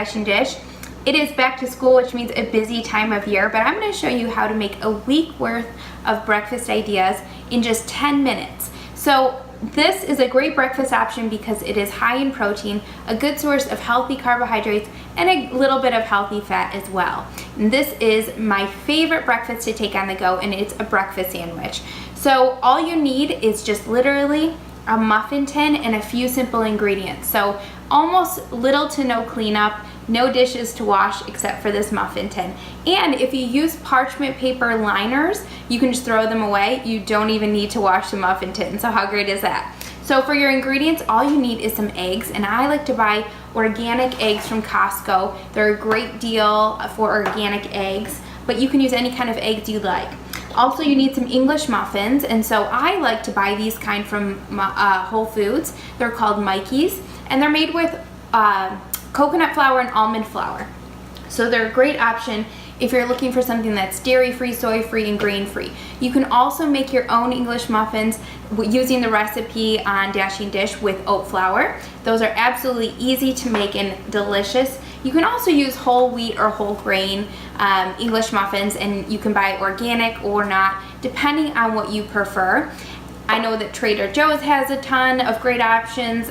Dashing Dish. It is back to school, which means a busy time of year, but I'm going to show you how to make a week worth of breakfast ideas in just 10 minutes. So this is a great breakfast option because it is high in protein, a good source of healthy carbohydrates, and a little bit of healthy fat as well. And this is my favorite breakfast to take on the go, and it's a breakfast sandwich. So all you need is just literally a muffin tin and a few simple ingredients. So almost little to no cleanup, no dishes to wash except for this muffin tin. And if you use parchment paper liners, you can just throw them away. You don't even need to wash the muffin tin. So how great is that? So for your ingredients, all you need is some eggs, and I like to buy organic eggs from Costco. They're a great deal for organic eggs, but you can use any kind of eggs you like. Also, you need some English muffins, and so I like to buy these kind from Whole Foods. They're called Mikey's, and they're made with coconut flour and almond flour. So they're a great option if you're looking for something that's dairy-free, soy-free, and grain-free. You can also make your own English muffins using the recipe on Dashing Dish with oat flour. Those are absolutely easy to make and delicious. You can also use whole wheat or whole grain English muffins, and you can buy organic or not, depending on what you prefer. I know that Trader Joe's has a ton of great options.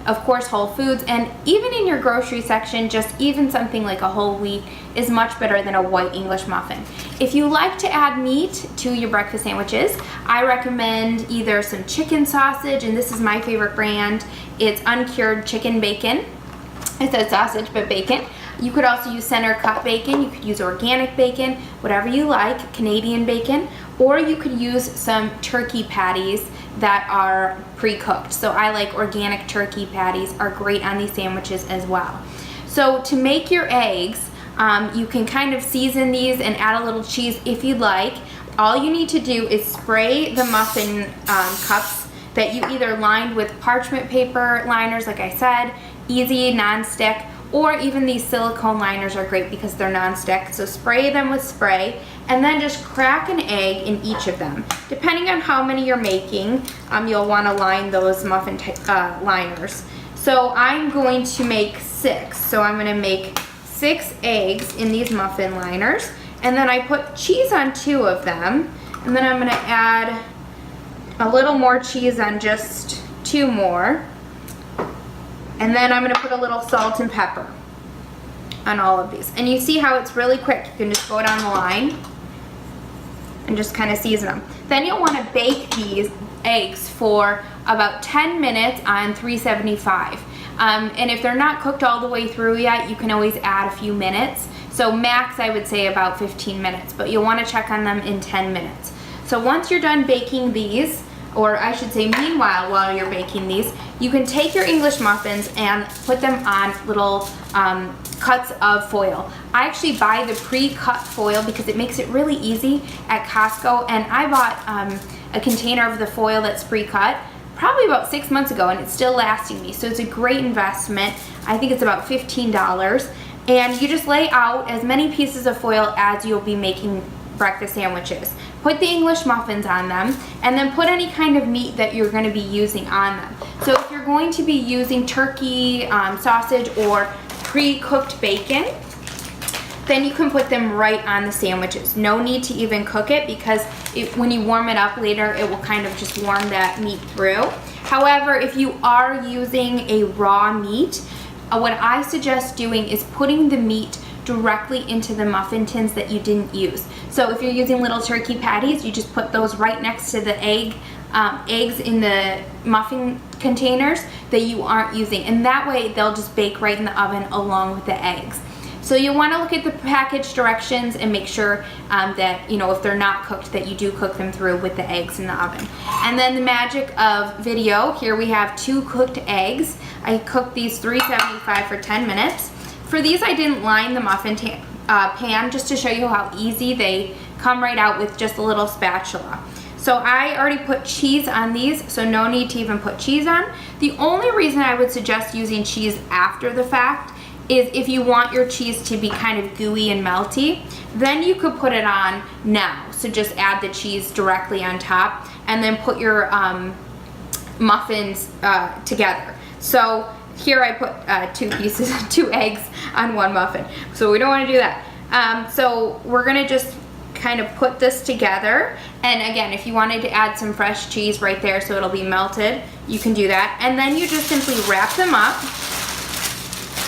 Of course, Whole Foods, and even in your grocery section, just even something like a whole wheat is much better than a white English muffin. If you like to add meat to your breakfast sandwiches, I recommend either some chicken sausage, and this is my favorite brand. It's uncured chicken bacon. I said sausage, but bacon. You could also use center cut bacon. You could use organic bacon, whatever you like, Canadian bacon, or you could use some turkey patties that are pre-cooked. So I like organic turkey patties, are great on these sandwiches as well. So to make your eggs, you can kind of season these and add a little cheese if you'd like. All you need to do is spray the muffin cups that you either lined with parchment paper liners, like I said, easy non-stick, or even these silicone liners are great because they're non-stick. So spray them with spray, and then just crack an egg in each of them. Depending on how many you're making, you'll want to line those muffin liners. So I'm going to make 6. So I'm going to make 6 eggs in these muffin liners, and then I put cheese on 2 of them, and then I'm going to add a little more cheese on just 2 more. And then I'm going to put a little salt and pepper on all of these. And you see how it's really quick. You can just go down the line and just kind of season them. Then you'll want to bake these eggs for about 10 minutes on 375. And if they're not cooked all the way through yet, you can always add a few minutes. So max, I would say about 15 minutes, but you'll want to check on them in 10 minutes. So once you're done baking these, or I should say meanwhile while you're baking these, you can take your English muffins and put them on little cuts of foil. I actually buy the pre-cut foil because it makes it really easy at Costco, and I bought a container of the foil that's pre-cut probably about 6 months ago, and it's still lasting me, so it's a great investment. I think it's about $15, and you just lay out as many pieces of foil as you'll be making breakfast sandwiches. Put the English muffins on them, and then put any kind of meat that you're going to be using on them. So if you're going to be using turkey, sausage, or pre-cooked bacon, then you can put them right on the sandwiches. No need to even cook it because when you warm it up later, it will kind of just warm that meat through. However, if you are using a raw meat, what I suggest doing is putting the meat directly into the muffin tins that you didn't use. So if you're using little turkey patties, you just put those right next to the eggs in the muffin containers that you aren't using, and that way they'll just bake right in the oven along with the eggs. So you want to look at the package directions and make sure that, you know, if they're not cooked, that you do cook them through with the eggs in the oven. And then the magic of video, here we have 2 cooked eggs. I cooked these 375 for 10 minutes. For these, I didn't line the muffin pan just to show you how easy they come right out with just a little spatula. So I already put cheese on these, so no need to even put cheese on. The only reason I would suggest using cheese after the fact is if you want your cheese to be kind of gooey and melty, then you could put it on now. So just add the cheese directly on top and then put your muffins together. So here I put 2 eggs on 1 muffin. So we don't want to do that. So we're gonna just kind of put this together, and again, if you wanted to add some fresh cheese right there so it'll be melted, you can do that. And then you just simply wrap them up,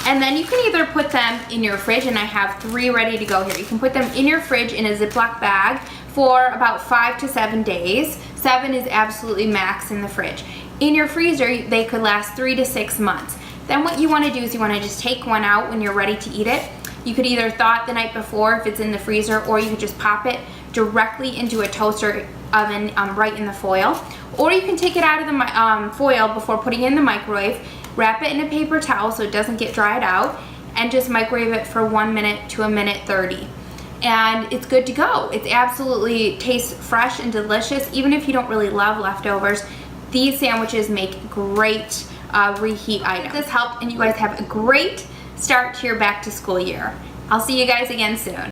and then you can either put them in your fridge, and I have 3 ready to go here. You can put them in your fridge in a Ziploc bag for about 5 to 7 days. 7 is absolutely max in the fridge. In your freezer, they could last 3 to 6 months. Then what you want to do is you want to just take one out when you're ready to eat it. You could either thaw it the night before if it's in the freezer, or you could just pop it directly into a toaster oven right in the foil. Or you can take it out of the foil before putting it in the microwave, wrap it in a paper towel so it doesn't get dried out, and just microwave it for 1 minute to 1:30. And it's good to go. It absolutely tastes fresh and delicious. Even if you don't really love leftovers, these sandwiches make great reheat items. This helped, and you guys have a great start to your back to school year. I'll see you guys again soon.